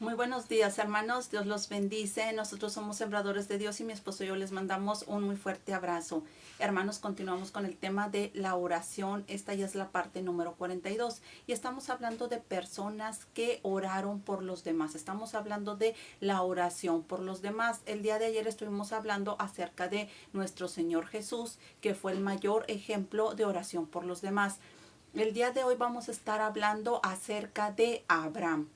Muy buenos días, hermanos. Dios los bendice. Nosotros somos sembradores de Dios y mi esposo y yo les mandamos un muy fuerte abrazo. Hermanos, continuamos con el tema de la oración. Esta ya es la parte número 42 y estamos hablando de personas que oraron por los demás. Estamos hablando de la oración por los demás. El día de ayer estuvimos hablando acerca de nuestro Señor Jesús, que fue el mayor ejemplo de oración por los demás. El día de hoy vamos a estar hablando acerca de Abraham.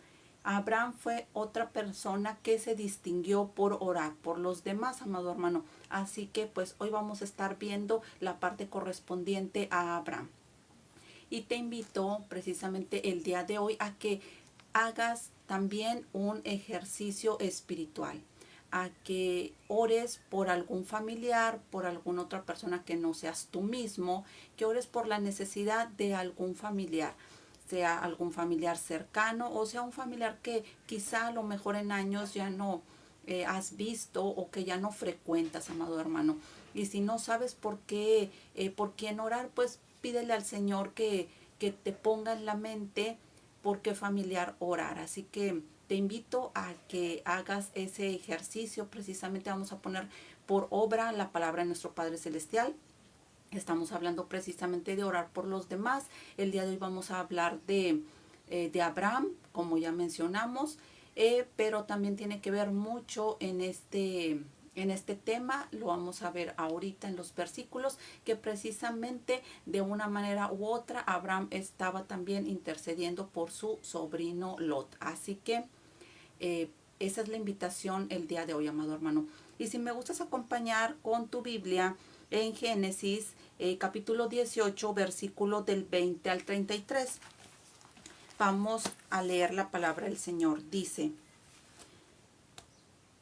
Abraham fue otra persona que se distinguió por orar por los demás, amado hermano. Así que pues hoy vamos a estar viendo la parte correspondiente a Abraham. Y te invito precisamente el día de hoy a que hagas también un ejercicio espiritual, a que ores por algún familiar, por alguna otra persona que no seas tú mismo, que ores por la necesidad de algún familiar, sea algún familiar cercano o sea un familiar que quizá a lo mejor en años ya no has visto o que ya no frecuentas, amado hermano. Y si no sabes por quién orar, pues pídele al Señor que te ponga en la mente por qué familiar orar. Así que te invito a que hagas ese ejercicio. Precisamente vamos a poner por obra la palabra de nuestro Padre Celestial. Estamos hablando precisamente de orar por los demás. El día de hoy vamos a hablar de Abraham, como ya mencionamos, pero también tiene que ver mucho en este tema. Lo vamos a ver ahorita en los versículos, que precisamente de una manera u otra Abraham estaba también intercediendo por su sobrino Lot. Así que eh, esa es la invitación el día de hoy, amado hermano. Y si me gustas acompañar con tu Biblia en Génesis capítulo 18, versículo del 20 al 33. Vamos a leer la palabra del Señor. Dice: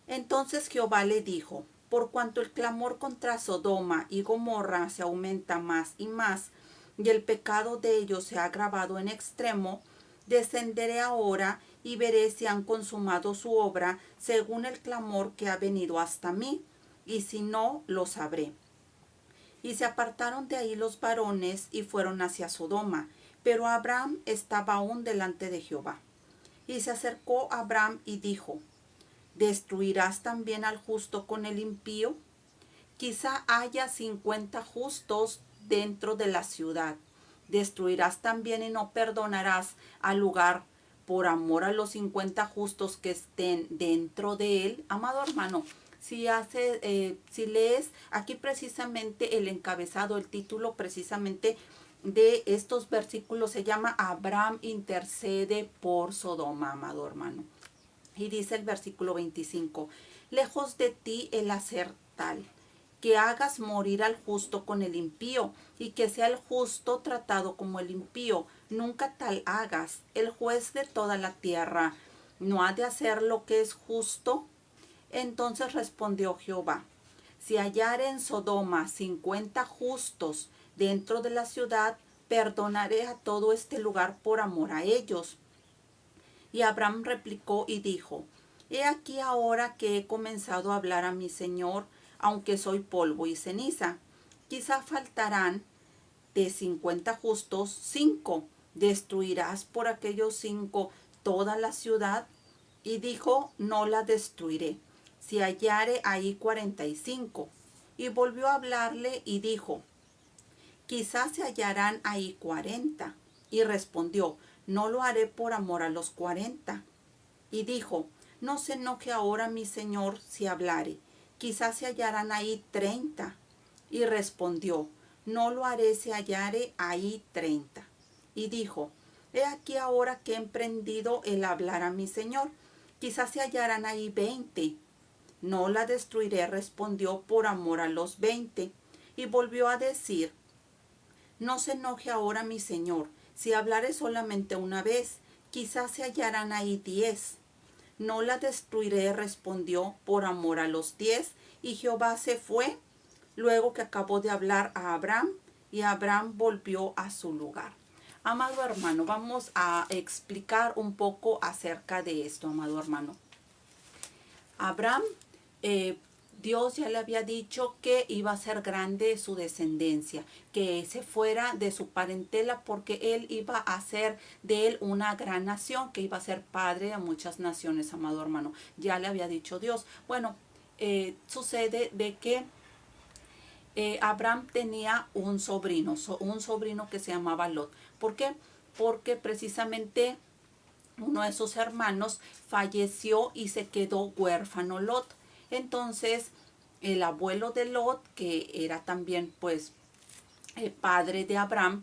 Entonces Jehová le dijo: por cuanto el clamor contra Sodoma y Gomorra se aumenta más y más, y el pecado de ellos se ha agravado en extremo, descenderé ahora y veré si han consumado su obra según el clamor que ha venido hasta mí, y si no, lo sabré. Y se apartaron de ahí los varones y fueron hacia Sodoma, pero Abraham estaba aún delante de Jehová. Y se acercó Abraham y dijo: ¿destruirás también al justo con el impío? Quizá haya 50 justos dentro de la ciudad. ¿Destruirás también y no perdonarás al lugar por amor a los 50 justos que estén dentro de él? Amado hermano, si lees aquí precisamente el encabezado, el título precisamente de estos versículos se llama Abraham intercede por Sodoma, amado hermano. Y dice el versículo 25: lejos de ti el hacer tal, que hagas morir al justo con el impío, y que sea el justo tratado como el impío. Nunca tal hagas. El juez de toda la tierra no ha de hacer lo que es justo. Entonces respondió Jehová: si hallare en Sodoma 50 justos dentro de la ciudad, perdonaré a todo este lugar por amor a ellos. Y Abraham replicó y dijo: he aquí ahora que he comenzado a hablar a mi Señor, aunque soy polvo y ceniza. Quizá faltarán de 50 justos 5. ¿Destruirás por aquellos 5 toda la ciudad? Y dijo: no la destruiré, si hallare ahí 45. Y volvió a hablarle y dijo: quizás se hallarán ahí 40. Y respondió: no lo haré por amor a los 40. Y dijo: no se enoje ahora mi señor si hablare, quizás se hallarán ahí 30. Y respondió: no lo haré si hallare ahí 30. Y dijo: he aquí ahora que he emprendido el hablar a mi señor, quizás se hallarán ahí 20. No la destruiré, respondió, por amor a los 20. Y volvió a decir: no se enoje ahora mi señor, si hablare solamente una vez, quizás se hallarán ahí 10. No la destruiré, respondió, por amor a los 10. Y Jehová se fue luego que acabó de hablar a Abraham, y Abraham volvió a su lugar. Amado hermano, vamos a explicar un poco acerca de esto, amado hermano. Abraham, eh, Dios ya le había dicho que iba a ser grande su descendencia, que se fuera de su parentela porque él iba a hacer de él una gran nación, que iba a ser padre de muchas naciones, amado hermano. Ya le había dicho Dios. Bueno, sucede de que Abraham tenía un sobrino que se llamaba Lot. ¿Por qué? Porque precisamente uno de sus hermanos falleció y se quedó huérfano Lot. Entonces, el abuelo de Lot, que era también pues padre de Abraham,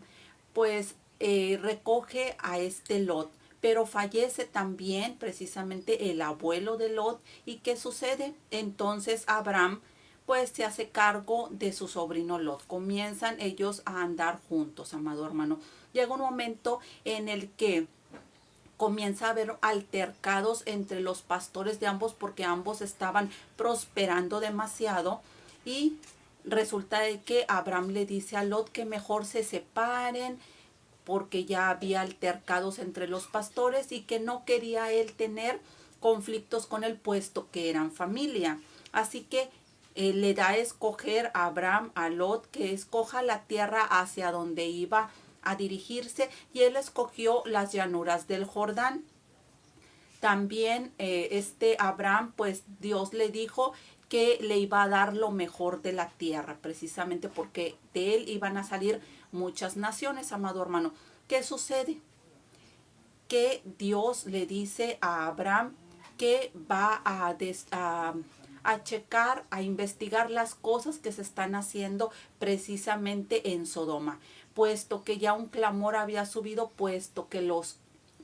pues recoge a este Lot. Pero fallece también precisamente el abuelo de Lot. ¿Y qué sucede? Entonces Abraham pues se hace cargo de su sobrino Lot. Comienzan ellos a andar juntos, amado hermano. Llega un momento en el que comienza a haber altercados entre los pastores de ambos porque ambos estaban prosperando demasiado y resulta de que Abraham le dice a Lot que mejor se separen porque ya había altercados entre los pastores y que no quería él tener conflictos con el puesto que eran familia. Así que le da a escoger a Abraham, a Lot, que escoja la tierra hacia donde iba a dirigirse, y él escogió las llanuras del Jordán. También Abraham, pues Dios le dijo que le iba a dar lo mejor de la tierra, precisamente porque de él iban a salir muchas naciones, amado hermano. ¿Qué sucede? Que Dios le dice a Abraham que va a checar, a investigar las cosas que se están haciendo precisamente en Sodoma, puesto que ya un clamor había subido, puesto que los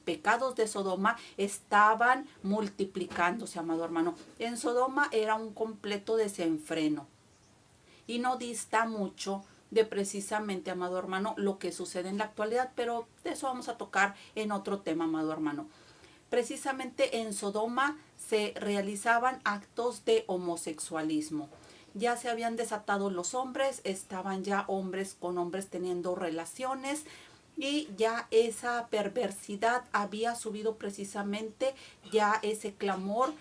pecados de Sodoma estaban multiplicándose, amado hermano. En Sodoma era un completo desenfreno y no dista mucho de precisamente, amado hermano, lo que sucede en la actualidad, pero de eso vamos a tocar en otro tema, amado hermano. Precisamente en Sodoma se realizaban actos de homosexualismo. Ya se habían desatado los hombres, estaban ya hombres con hombres teniendo relaciones, y ya esa perversidad había subido precisamente, ya ese clamor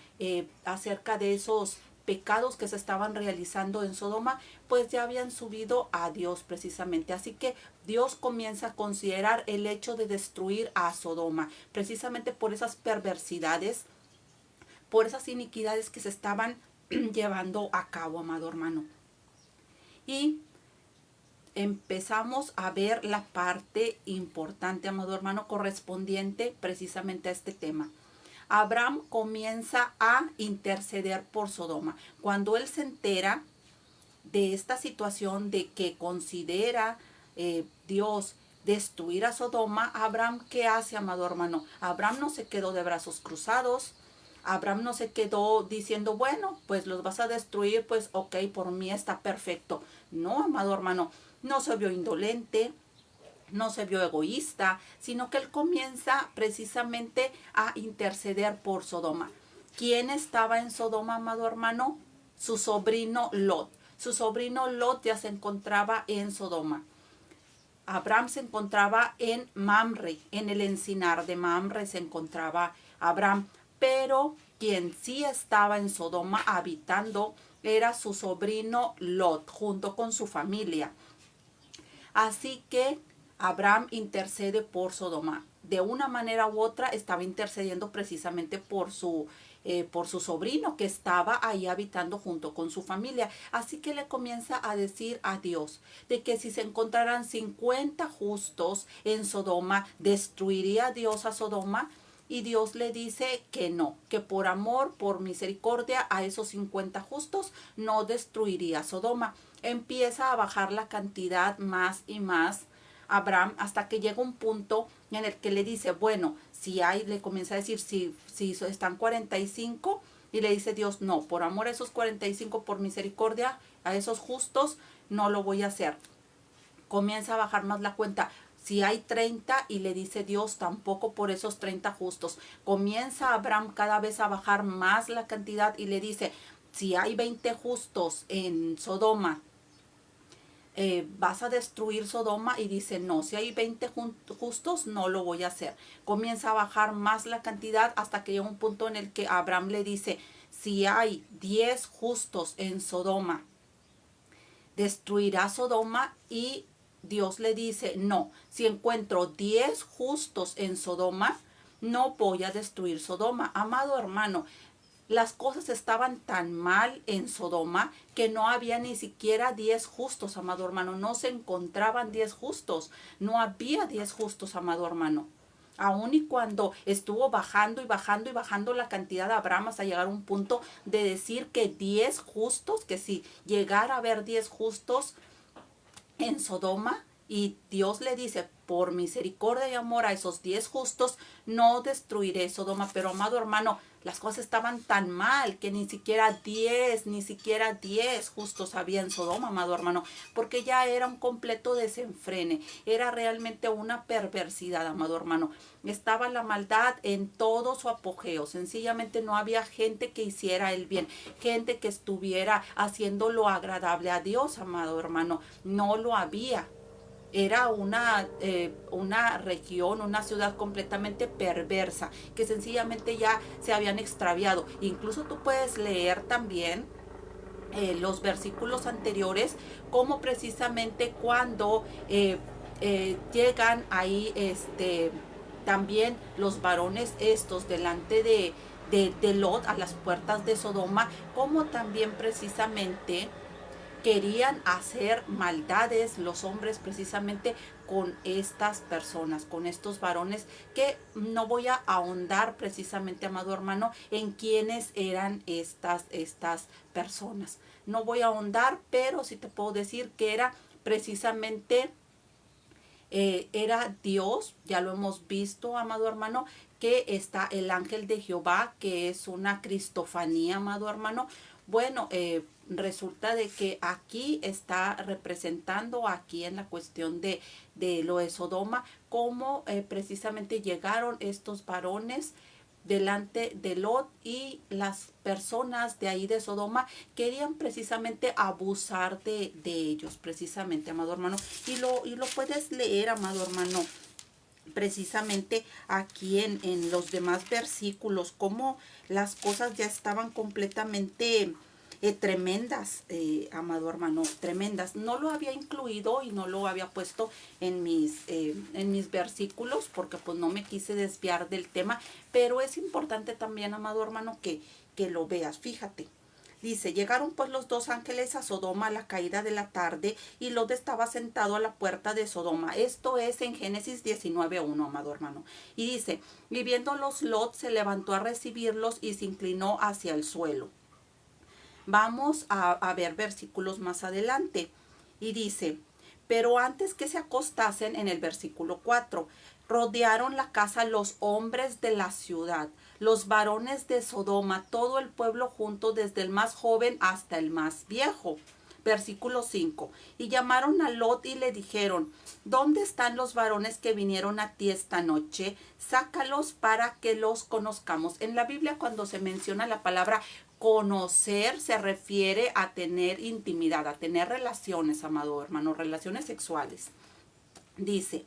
acerca de esos pecados que se estaban realizando en Sodoma, pues ya habían subido a Dios precisamente. Así que Dios comienza a considerar el hecho de destruir a Sodoma, precisamente por esas perversidades, por esas iniquidades que se estaban llevando a cabo, amado hermano. Y empezamos a ver la parte importante, amado hermano, correspondiente precisamente a este tema. Abraham comienza a interceder por Sodoma. Cuando él se entera de esta situación de que considera Dios destruir a Sodoma, Abraham, ¿qué hace, amado hermano? Abraham no se quedó de brazos cruzados. Abraham no se quedó diciendo, bueno, pues los vas a destruir, pues ok, por mí está perfecto. No, amado hermano, no se vio indolente, no se vio egoísta, sino que él comienza precisamente a interceder por Sodoma. ¿Quién estaba en Sodoma, amado hermano? Su sobrino Lot. Su sobrino Lot ya se encontraba en Sodoma. Abraham se encontraba en Mamre, en el encinar de Mamre se encontraba Abraham, pero quien sí estaba en Sodoma habitando era su sobrino Lot, junto con su familia. Así que Abraham intercede por Sodoma. De una manera u otra estaba intercediendo precisamente por su sobrino que estaba ahí habitando junto con su familia. Así que le comienza a decir a Dios de que si se encontraran 50 justos en Sodoma, destruiría Dios a Sodoma. Y Dios le dice que no, que por amor, por misericordia a esos 50 justos no destruiría Sodoma. Empieza a bajar la cantidad más y más Abraham hasta que llega un punto en el que le dice, bueno, si hay, le comienza a decir, si están 45, y le dice Dios, no, por amor a esos 45, por misericordia a esos justos, no lo voy a hacer. Comienza a bajar más la cuenta. Si hay 30, y le dice Dios, tampoco por esos 30 justos. Comienza Abraham cada vez a bajar más la cantidad y le dice, si hay 20 justos en Sodoma, vas a destruir Sodoma, y dice, no, si hay 20 justos, no lo voy a hacer. Comienza a bajar más la cantidad hasta que llega un punto en el que Abraham le dice, si hay 10 justos en Sodoma, destruirá Sodoma. Y Dios le dice, no, si encuentro 10 justos en Sodoma, no voy a destruir Sodoma. Amado hermano, las cosas estaban tan mal en Sodoma que no había ni siquiera 10 justos, amado hermano. No se encontraban 10 justos. No había 10 justos, amado hermano. Aun y cuando estuvo bajando y bajando y bajando la cantidad de Abraham hasta llegar a un punto de decir que 10 justos, que si llegara a haber 10 justos en Sodoma, y Dios le dice, por misericordia y amor a esos 10 justos, no destruiré Sodoma. Pero amado hermano, las cosas estaban tan mal que ni siquiera 10 justos había en Sodoma, amado hermano, porque ya era un completo desenfrene, era realmente una perversidad, amado hermano. Estaba la maldad en todo su apogeo. Sencillamente no había gente que hiciera el bien, gente que estuviera haciendo lo agradable a Dios, amado hermano. No lo había. Era una región, una ciudad completamente perversa, que sencillamente ya se habían extraviado. Incluso tú puedes leer también los versículos anteriores, como precisamente cuando llegan ahí también los varones estos delante de Lot a las puertas de Sodoma, como también precisamente querían hacer maldades los hombres precisamente con estas personas, con estos varones, que no voy a ahondar precisamente, amado hermano, en quiénes eran estas personas. No voy a ahondar, pero sí te puedo decir que era precisamente, era Dios. Ya lo hemos visto, amado hermano, que está el ángel de Jehová, que es una cristofanía, amado hermano. Bueno, resulta de que aquí está representando, aquí en la cuestión de lo de Sodoma, cómo precisamente llegaron estos varones delante de Lot, y las personas de ahí de Sodoma querían precisamente abusar de ellos, precisamente, amado hermano. Y lo puedes leer, amado hermano, precisamente aquí en los demás versículos, como las cosas ya estaban completamente tremendas, amado hermano, tremendas. No lo había incluido y no lo había puesto en mis versículos, porque pues no me quise desviar del tema, pero es importante también, amado hermano, que lo veas. Fíjate. Dice, llegaron pues los dos ángeles a Sodoma a la caída de la tarde, y Lot estaba sentado a la puerta de Sodoma. Esto es en Génesis 19:1, amado hermano. Y dice, y viéndolos Lot se levantó a recibirlos y se inclinó hacia el suelo. Vamos a ver versículos más adelante. Y dice, pero antes que se acostasen, en el versículo 4, rodearon la casa los hombres de la ciudad, los varones de Sodoma, todo el pueblo junto, desde el más joven hasta el más viejo. Versículo 5. Y llamaron a Lot y le dijeron, ¿dónde están los varones que vinieron a ti esta noche? Sácalos para que los conozcamos. En la Biblia, cuando se menciona la palabra conocer, se refiere a tener intimidad, a tener relaciones, amado hermano, relaciones sexuales. Dice,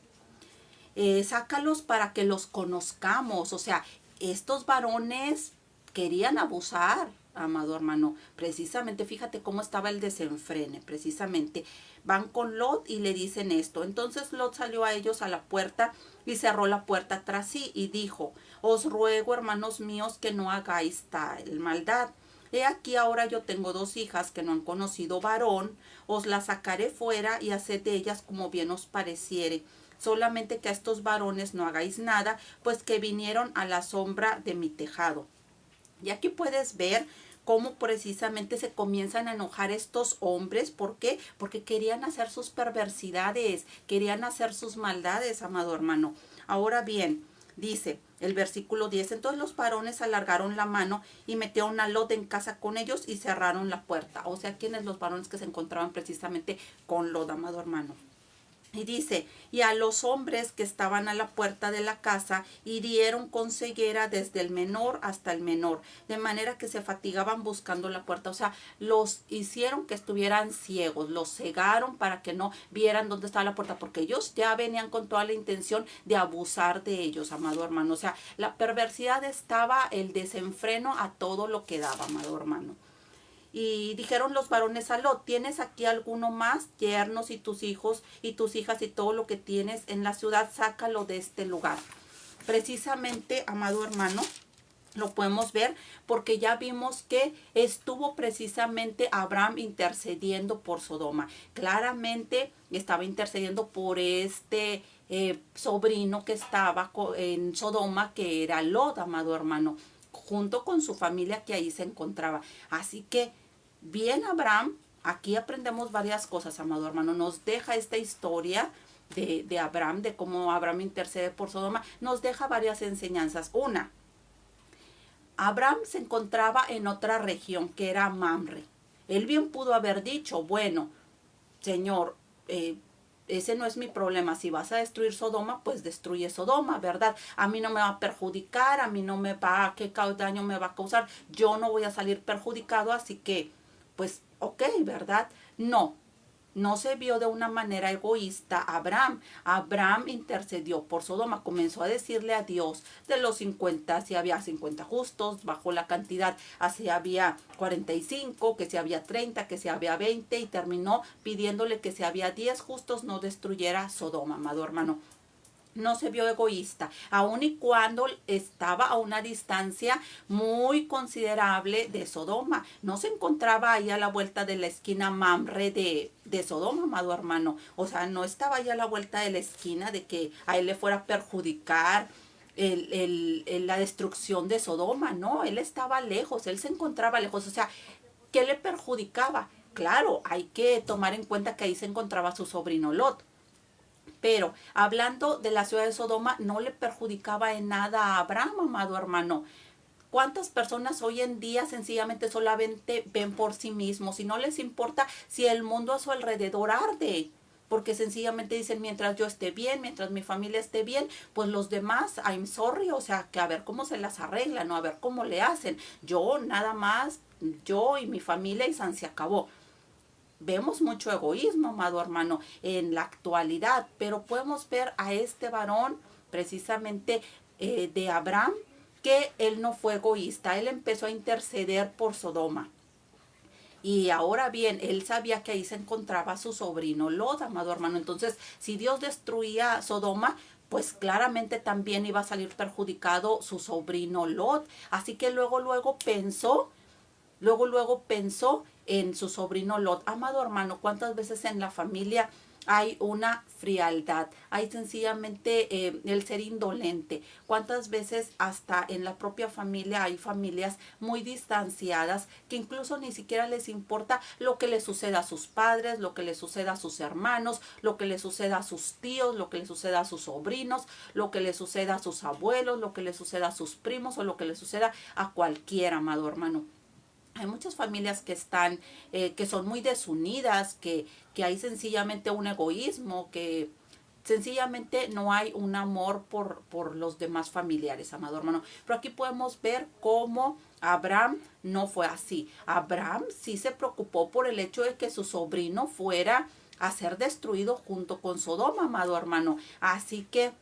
sácalos para que los conozcamos. O sea, estos varones querían abusar, amado hermano. Precisamente, fíjate cómo estaba el desenfrene. Precisamente van con Lot y le dicen esto. Entonces Lot salió a ellos a la puerta y cerró la puerta tras sí y dijo, os ruego, hermanos míos, que no hagáis tal maldad. He aquí ahora yo tengo 2 hijas que no han conocido varón, os las sacaré fuera y haced de ellas como bien os pareciere. Solamente que a estos varones no hagáis nada, pues que vinieron a la sombra de mi tejado. Y aquí puedes ver cómo precisamente se comienzan a enojar estos hombres. ¿Por qué? Porque querían hacer sus perversidades, querían hacer sus maldades, amado hermano. Ahora bien, dice el versículo 10, entonces los varones alargaron la mano y metieron a Lot en casa con ellos y cerraron la puerta. O sea, ¿quiénes los varones que se encontraban precisamente con Lot, amado hermano? Y dice, y a los hombres que estaban a la puerta de la casa hirieron con ceguera desde el menor hasta el menor, de manera que se fatigaban buscando la puerta. O sea, los hicieron que estuvieran ciegos, los cegaron para que no vieran dónde estaba la puerta, porque ellos ya venían con toda la intención de abusar de ellos, amado hermano. O sea, la perversidad estaba, el desenfreno a todo lo que daba, amado hermano. Y dijeron los varones a Lot, ¿tienes aquí alguno más? Yernos y tus hijos y tus hijas y todo lo que tienes en la ciudad, sácalo de este lugar. Precisamente, amado hermano, lo podemos ver porque ya vimos que estuvo precisamente Abraham intercediendo por Sodoma. Claramente estaba intercediendo por este sobrino que estaba en Sodoma, que era Lot, amado hermano, junto con su familia que ahí se encontraba. Así que bien Abraham, aquí aprendemos varias cosas, amado hermano. Nos deja esta historia de Abraham, de cómo Abraham intercede por Sodoma, nos deja varias enseñanzas. Una, Abraham se encontraba en otra región que era Mamre. Él bien pudo haber dicho, bueno, Señor, ese no es mi problema. Si vas a destruir Sodoma, pues destruye Sodoma, ¿verdad? A mí no me va a perjudicar, a mí no me va, ¿qué daño me va a causar? Yo no voy a salir perjudicado, así que, pues, ok, ¿verdad? No, no se vio de una manera egoísta Abraham. Abraham intercedió por Sodoma, comenzó a decirle a Dios de los 50, si había 50 justos, bajó la cantidad, si había 45, que si había 30, que si había 20, y terminó pidiéndole que si había 10 justos no destruyera Sodoma, amado hermano. No se vio egoísta, aun y cuando estaba a una distancia muy considerable de Sodoma. No se encontraba ahí a la vuelta de la esquina Mamre de Sodoma, amado hermano. O sea, no estaba ahí a la vuelta de la esquina de que a él le fuera a perjudicar la destrucción de Sodoma. No, él estaba lejos, él se encontraba lejos. O sea, ¿qué le perjudicaba? Claro, hay que tomar en cuenta que ahí se encontraba su sobrino Lot. Pero hablando de la ciudad de Sodoma, no le perjudicaba en nada a Abraham, amado hermano. ¿Cuántas personas hoy en día sencillamente solamente ven por sí mismos y no les importa si el mundo a su alrededor arde? Porque sencillamente dicen, mientras yo esté bien, mientras mi familia esté bien, pues los demás, I'm sorry, o sea, que a ver cómo se las arreglan, o a ver cómo le hacen. Yo nada más, yo y mi familia y se acabó. Vemos mucho egoísmo, amado hermano, en la actualidad, pero podemos ver a este varón precisamente de Abraham, que él no fue egoísta, él empezó a interceder por Sodoma. Y ahora bien, él sabía que ahí se encontraba su sobrino Lot, amado hermano. Entonces, si Dios destruía Sodoma, pues claramente también iba a salir perjudicado su sobrino Lot. Así que luego pensó en su sobrino Lot. Amado hermano, ¿cuántas veces en la familia hay una frialdad? Hay sencillamente el ser indolente. ¿Cuántas veces hasta en la propia familia hay familias muy distanciadas que incluso ni siquiera les importa lo que le suceda a sus padres, lo que le suceda a sus hermanos, lo que le suceda a sus tíos, lo que le suceda a sus sobrinos, lo que le suceda a sus abuelos, lo que le suceda a sus primos o lo que le suceda a cualquier, amado hermano? Hay muchas familias que están, que son muy desunidas, que hay sencillamente un egoísmo, que sencillamente no hay un amor por los demás familiares, amado hermano. Pero aquí podemos ver cómo Abraham no fue así. Abraham sí se preocupó por el hecho de que su sobrino fuera a ser destruido junto con Sodoma, amado hermano. Así que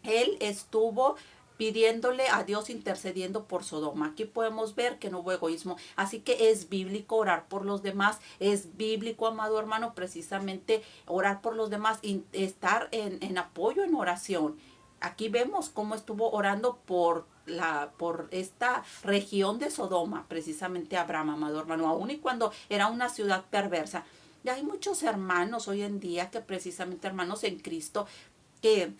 él estuvo pidiéndole a Dios, intercediendo por Sodoma. Aquí podemos ver que no hubo egoísmo. Así que es bíblico orar por los demás. Es bíblico, amado hermano, precisamente orar por los demás y estar en apoyo, en oración. Aquí vemos cómo estuvo orando por esta región de Sodoma, precisamente Abraham, amado hermano, aun y cuando era una ciudad perversa. Y hay muchos hermanos hoy en día que precisamente hermanos en Cristo que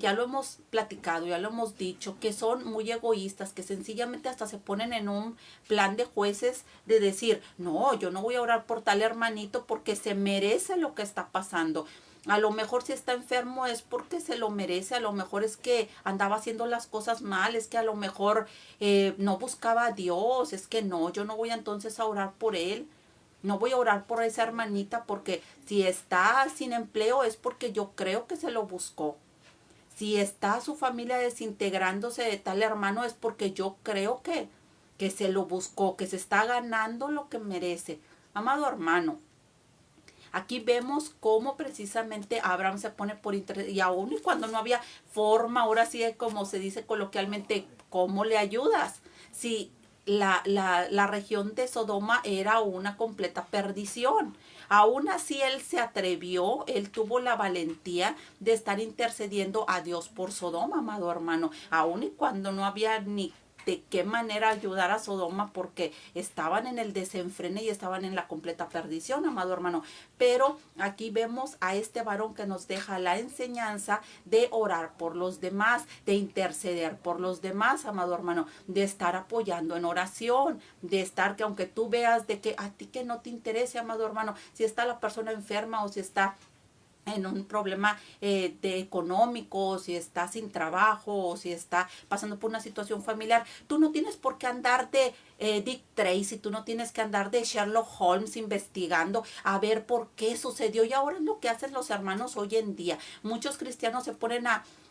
ya lo hemos platicado, ya lo hemos dicho, que son muy egoístas, que sencillamente hasta se ponen en un plan de jueces de decir, no, yo no voy a orar por tal hermanito porque se merece lo que está pasando. A lo mejor si está enfermo es porque se lo merece, a lo mejor es que andaba haciendo las cosas mal, es que a lo mejor no buscaba a Dios, es que no, yo no voy entonces a orar por él. No voy a orar por esa hermanita porque si está sin empleo es porque yo creo que se lo buscó. Si está su familia desintegrándose de tal hermano es porque yo creo que se lo buscó, que se está ganando lo que merece. Amado hermano, aquí vemos cómo precisamente Abraham se pone por interés y aún y cuando no había forma, ahora sí es como se dice coloquialmente, ¿cómo le ayudas? Si la región de Sodoma era una completa perdición. Aún así él se atrevió, él tuvo la valentía de estar intercediendo a Dios por Sodoma, amado hermano, aún y cuando no había ni de qué manera ayudar a Sodoma porque estaban en el desenfrene y estaban en la completa perdición, amado hermano. Pero aquí vemos a este varón que nos deja la enseñanza de orar por los demás, de interceder por los demás, amado hermano, de estar apoyando en oración, de estar que aunque tú veas de que a ti que no te interese, amado hermano, si está la persona enferma o si está en un problema de económico, si está sin trabajo o si está pasando por una situación familiar, tú no tienes por qué andar de Dick Tracy, tú no tienes que andar de Sherlock Holmes investigando a ver por qué sucedió. Y ahora es lo que hacen los hermanos hoy en día. Muchos cristianos se ponen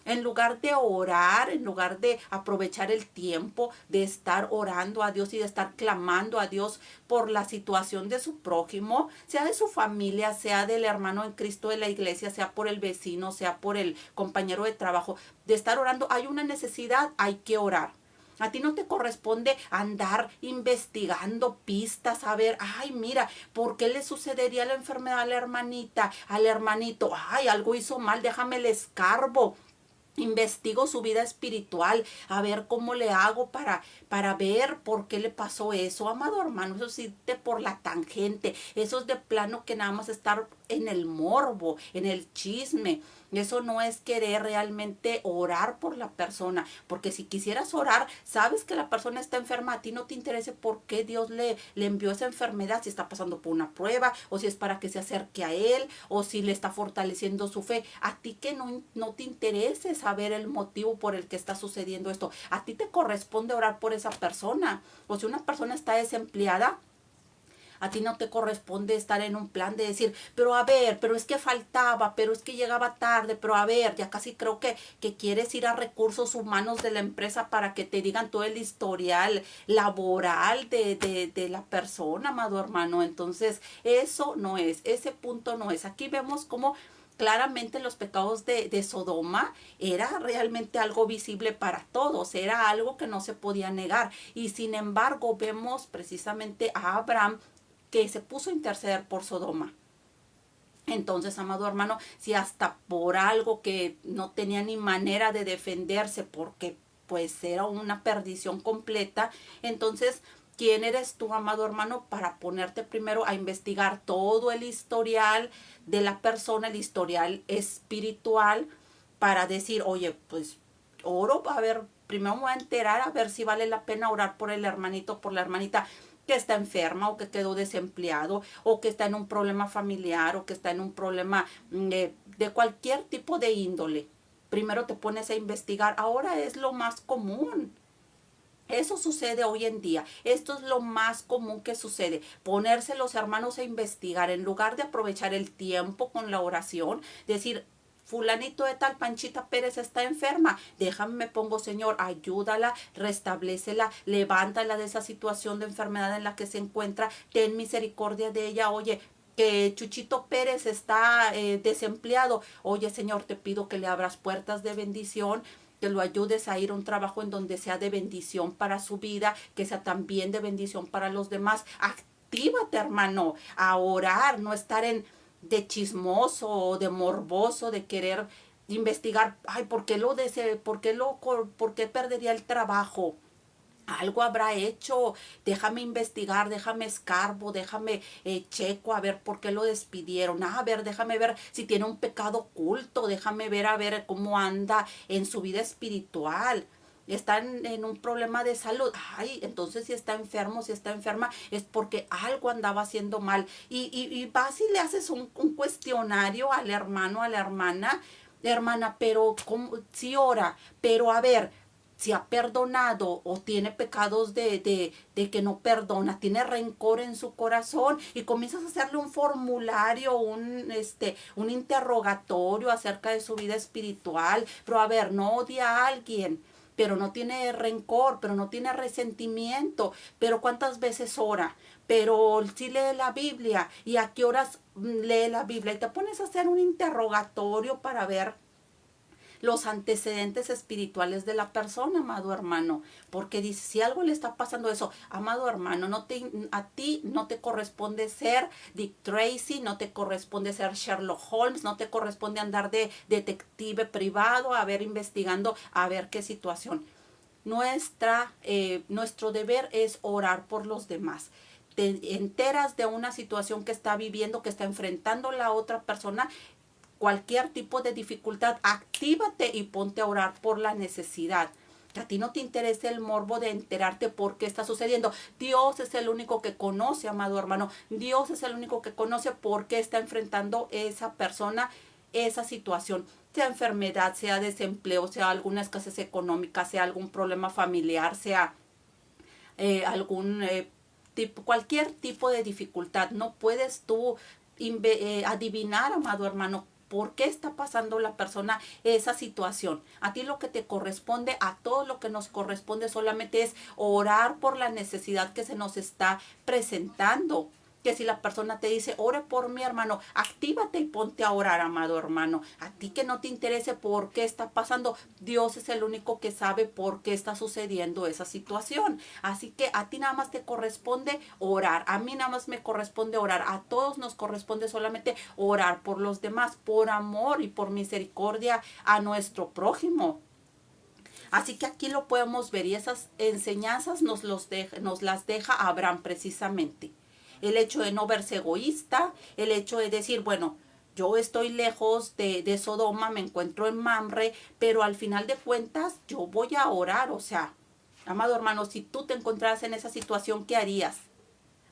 en lugar de orar, en lugar de aprovechar el tiempo de estar orando a Dios y de estar clamando a Dios por la situación de su prójimo, sea de su familia, sea del hermano en Cristo de la iglesia, sea por el vecino, sea por el compañero de trabajo, de estar orando, hay una necesidad, hay que orar. A ti no te corresponde andar investigando pistas, a ver, ay, mira, ¿por qué le sucedería la enfermedad a la hermanita, al hermanito? Ay, algo hizo mal, déjame le escarbo. Investigo su vida espiritual, a ver cómo le hago para ver por qué le pasó eso, amado hermano. Eso sí, de por la tangente, eso es de plano que nada más estar en el morbo, en el chisme. Eso no es querer realmente orar por la persona, porque si quisieras orar, sabes que la persona está enferma, a ti no te interesa por qué Dios le envió esa enfermedad, si está pasando por una prueba, o si es para que se acerque a Él, o si le está fortaleciendo su fe. A ti que no te interese saber el motivo por el que está sucediendo esto. A ti te corresponde orar por esa persona. O si una persona está desempleada, a ti no te corresponde estar en un plan de decir, pero a ver, pero es que faltaba, pero es que llegaba tarde, pero a ver, ya casi creo que quieres ir a recursos humanos de la empresa para que te digan todo el historial laboral de la persona, amado hermano. Entonces, eso no es, ese punto no es. Aquí vemos cómo claramente los pecados de Sodoma era realmente algo visible para todos, era algo que no se podía negar. Y sin embargo, vemos precisamente a Abraham que se puso a interceder por Sodoma. Entonces, amado hermano, si hasta por algo que no tenía ni manera de defenderse porque pues era una perdición completa, entonces, ¿quién eres tú, amado hermano, para ponerte primero a investigar todo el historial de la persona, el historial espiritual, para decir, oye, pues oro, a ver, primero me voy a enterar a ver si vale la pena orar por el hermanito, por la hermanita que está enferma o que quedó desempleado o que está en un problema familiar o que está en un problema de cualquier tipo de índole. Primero te pones a investigar. Ahora es lo más común. Eso sucede hoy en día. Esto es lo más común que sucede. Ponerse los hermanos a investigar en lugar de aprovechar el tiempo con la oración. Decir, fulanito de tal, Panchita Pérez está enferma. Déjame, me pongo, Señor, ayúdala, restablécela, levántala de esa situación de enfermedad en la que se encuentra. Ten misericordia de ella. Oye, que Chuchito Pérez está desempleado. Oye, Señor, te pido que le abras puertas de bendición, que lo ayudes a ir a un trabajo en donde sea de bendición para su vida, que sea también de bendición para los demás. Actívate, hermano, a orar, no estar en de chismoso o de morboso, de querer investigar, ay, ¿por qué perdería el trabajo? Algo habrá hecho, déjame investigar, déjame escarbo, déjame checo a ver por qué lo despidieron, a ver, déjame ver si tiene un pecado oculto, déjame ver a ver cómo anda en su vida espiritual. Está en un problema de salud, ay, entonces si está enfermo, si está enferma, es porque algo andaba haciendo mal. Y vas y le haces un cuestionario al hermano, a la hermana, hermana, pero ¿cómo? Sí ora, pero a ver, si ha perdonado o tiene pecados de que no perdona, tiene rencor en su corazón, y comienzas a hacerle un formulario, un interrogatorio acerca de su vida espiritual. Pero a ver, no odia a alguien, pero no tiene rencor, pero no tiene resentimiento, pero ¿cuántas veces ora? Pero sí lee la Biblia, y a qué horas lee la Biblia, y te pones a hacer un interrogatorio para ver los antecedentes espirituales de la persona, amado hermano, porque dice, si algo le está pasando eso, amado hermano, a ti no te corresponde ser Dick Tracy, no te corresponde ser Sherlock Holmes, no te corresponde andar de detective privado, a ver, investigando, a ver qué situación. Nuestro deber es orar por los demás. Te enteras de una situación que está viviendo, que está enfrentando la otra persona, cualquier tipo de dificultad, actívate y ponte a orar por la necesidad. Que a ti no te interese el morbo de enterarte por qué está sucediendo. Dios es el único que conoce, amado hermano. Dios es el único que conoce por qué está enfrentando esa persona esa situación. Sea enfermedad, sea desempleo, sea alguna escasez económica, sea algún problema familiar, sea algún cualquier tipo de dificultad. No puedes tú adivinar, amado hermano, por qué está pasando la persona esa situación. A ti lo que te corresponde, a todo lo que nos corresponde solamente es orar por la necesidad que se nos está presentando. Que si la persona te dice, ore por mi hermano, actívate y ponte a orar, amado hermano. A ti que no te interese por qué está pasando, Dios es el único que sabe por qué está sucediendo esa situación. Así que a ti nada más te corresponde orar, a mí nada más me corresponde orar, a todos nos corresponde solamente orar por los demás, por amor y por misericordia a nuestro prójimo. Así que aquí lo podemos ver, y esas enseñanzas nos las deja Abraham precisamente. El hecho de no verse egoísta, el hecho de decir, bueno, yo estoy lejos de Sodoma, me encuentro en Mamre, pero al final de cuentas yo voy a orar. O sea, amado hermano, si tú te encontraras en esa situación, ¿qué harías?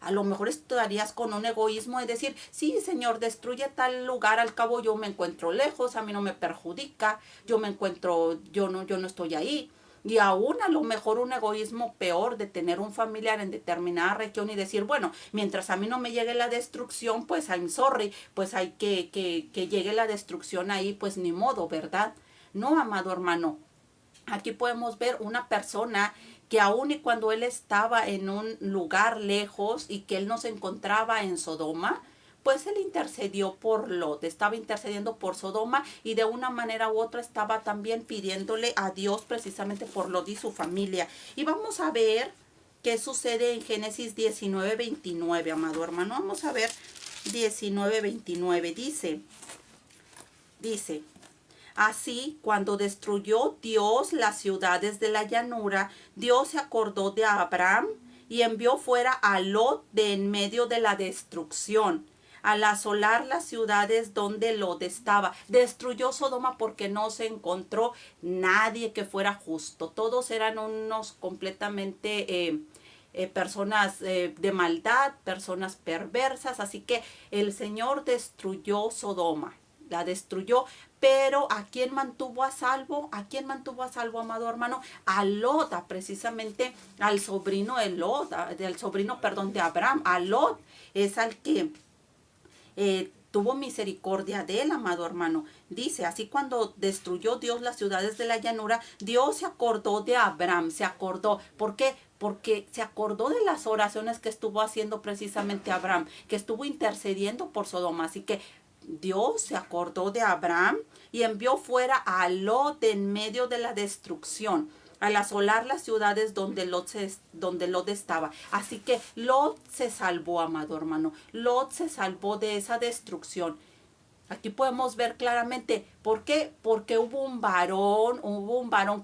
A lo mejor estarías con un egoísmo de decir, sí, Señor, destruye tal lugar, al cabo yo me encuentro lejos, a mí no me perjudica, yo no estoy ahí. Y aún a lo mejor un egoísmo peor de tener un familiar en determinada región y decir, bueno, mientras a mí no me llegue la destrucción, pues I'm sorry, pues hay que llegue la destrucción ahí, pues ni modo, ¿verdad? No, amado hermano. Aquí podemos ver una persona que aun y cuando él estaba en un lugar lejos y que él no se encontraba en Sodoma, pues él intercedió por Lot, estaba intercediendo por Sodoma, y de una manera u otra estaba también pidiéndole a Dios precisamente por Lot y su familia. Y vamos a ver qué sucede en Génesis 19:29, amado hermano. Vamos a ver 19:29. Dice, así, cuando destruyó Dios las ciudades de la llanura, Dios se acordó de Abraham y envió fuera a Lot de en medio de la destrucción, al asolar las ciudades donde Lot estaba. Destruyó Sodoma porque no se encontró nadie que fuera justo. Todos eran unos completamente personas de maldad, personas perversas. Así que el Señor destruyó Sodoma, la destruyó. Pero ¿a quién mantuvo a salvo? ¿A quién mantuvo a salvo, amado hermano? A Lot, precisamente al sobrino de Lot, de Abraham. A Lot es al que tuvo misericordia de él, amado hermano. Dice, así cuando destruyó Dios las ciudades de la llanura, Dios se acordó de Abraham, se acordó. ¿Por qué? Porque se acordó de las oraciones que estuvo haciendo precisamente Abraham, que estuvo intercediendo por Sodoma. Así que Dios se acordó de Abraham y envió fuera a Lot en medio de la destrucción, al asolar las ciudades donde Lot estaba. Así que Lot se salvó, amado hermano. Lot se salvó de esa destrucción. Aquí podemos ver claramente, ¿por qué? Porque hubo un varón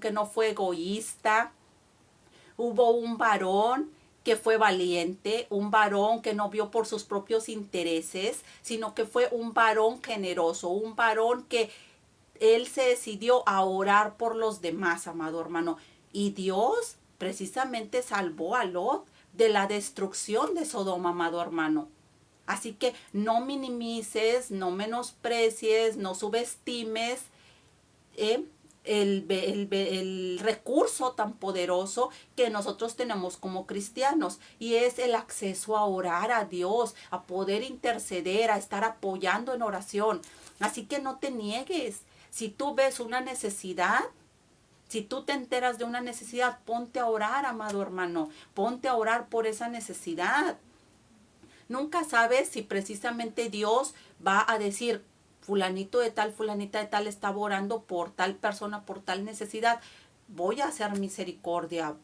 que no fue egoísta, hubo un varón que fue valiente, un varón que no vio por sus propios intereses, sino que fue un varón generoso, un varón que él se decidió a orar por los demás, amado hermano. Y Dios precisamente salvó a Lot de la destrucción de Sodoma, amado hermano. Así que no minimices, no menosprecies, no subestimes el recurso tan poderoso que nosotros tenemos como cristianos, y es el acceso a orar a Dios, a poder interceder, a estar apoyando en oración. Así que no te niegues. Si tú ves una necesidad, si tú te enteras de una necesidad, ponte a orar, amado hermano, ponte a orar por esa necesidad. Nunca sabes si precisamente Dios va a decir, fulanito de tal, fulanita de tal estaba orando por tal persona, por tal necesidad. Voy a hacer misericordia,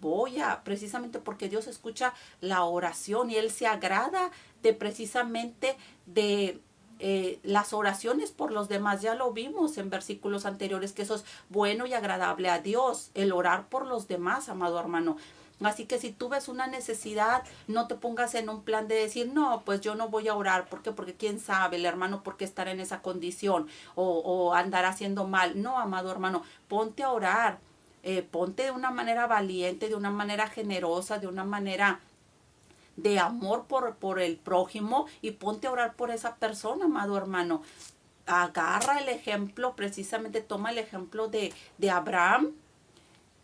precisamente porque Dios escucha la oración y Él se agrada de precisamente de las oraciones por los demás. Ya lo vimos en versículos anteriores, que eso es bueno y agradable a Dios, el orar por los demás, amado hermano. Así que si tú ves una necesidad, no te pongas en un plan de decir, no, pues yo no voy a orar. ¿Por qué? Porque quién sabe, el hermano, por qué estar en esa condición o andar haciendo mal. No, amado hermano, ponte a orar. Ponte de una manera valiente, de una manera generosa, de una manera de amor por el prójimo, y ponte a orar por esa persona, amado hermano. Agarra el ejemplo, precisamente toma el ejemplo de Abraham,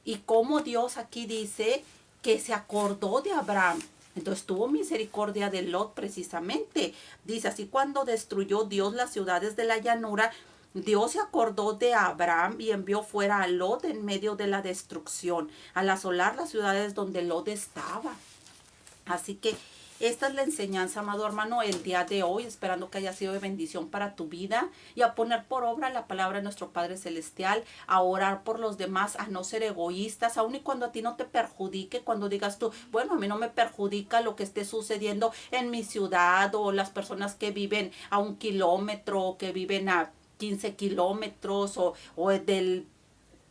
y como Dios aquí dice que se acordó de Abraham. Entonces tuvo misericordia de Lot precisamente. Dice, así cuando destruyó Dios las ciudades de la llanura, Dios se acordó de Abraham y envió fuera a Lot en medio de la destrucción, al asolar las ciudades donde Lot estaba. Así que esta es la enseñanza, amado hermano, el día de hoy, esperando que haya sido de bendición para tu vida, y a poner por obra la palabra de nuestro Padre Celestial, a orar por los demás, a no ser egoístas, aun y cuando a ti no te perjudique, cuando digas tú, bueno, a mí no me perjudica lo que esté sucediendo en mi ciudad, o las personas que viven a 1 kilómetro, o que viven a 15 kilómetros, o del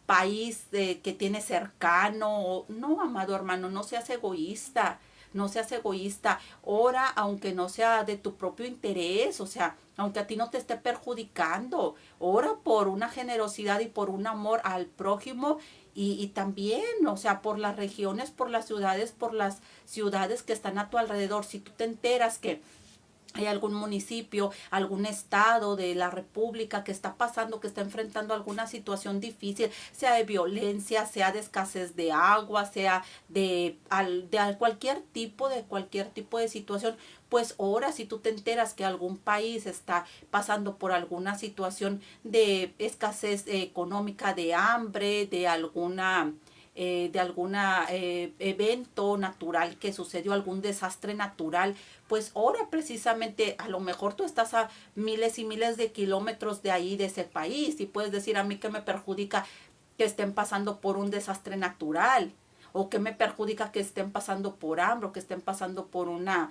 país que tiene cercano. No, amado hermano, no seas egoísta. No seas egoísta. Ora aunque no sea de tu propio interés, o sea, aunque a ti no te esté perjudicando. Ora por una generosidad y por un amor al prójimo, y también, o sea, por las regiones, por las ciudades que están a tu alrededor. Si tú te enteras que hay algún municipio, algún estado de la república que está pasando, que está enfrentando alguna situación difícil, sea de violencia, sea de escasez de agua, sea de cualquier tipo de situación, pues ora. Si tú te enteras que algún país está pasando por alguna situación de escasez económica, de hambre, de alguna evento natural que sucedió, algún desastre natural, pues ora precisamente. A lo mejor tú estás a miles y miles de kilómetros de ahí, de ese país, y puedes decir, a mí que me perjudica que estén pasando por un desastre natural, o que me perjudica que estén pasando por hambre, o que estén pasando por una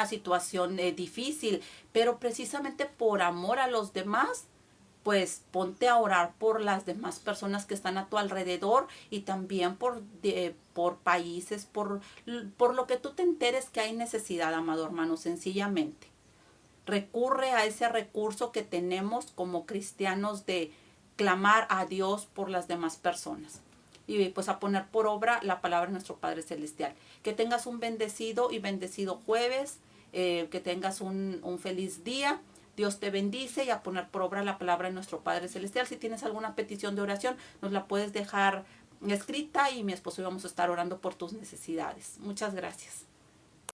situación difícil, pero precisamente por amor a los demás, pues ponte a orar por las demás personas que están a tu alrededor, y también por países, por lo que tú te enteres que hay necesidad, amado hermano. Sencillamente recurre a ese recurso que tenemos como cristianos, de clamar a Dios por las demás personas, y pues a poner por obra la palabra de nuestro Padre Celestial. Que tengas un bendecido y bendecido jueves, que tengas un feliz día. Dios te bendice, y a poner por obra la palabra de nuestro Padre Celestial. Si tienes alguna petición de oración, nos la puedes dejar escrita, y mi esposo y yo vamos a estar orando por tus necesidades. Muchas gracias.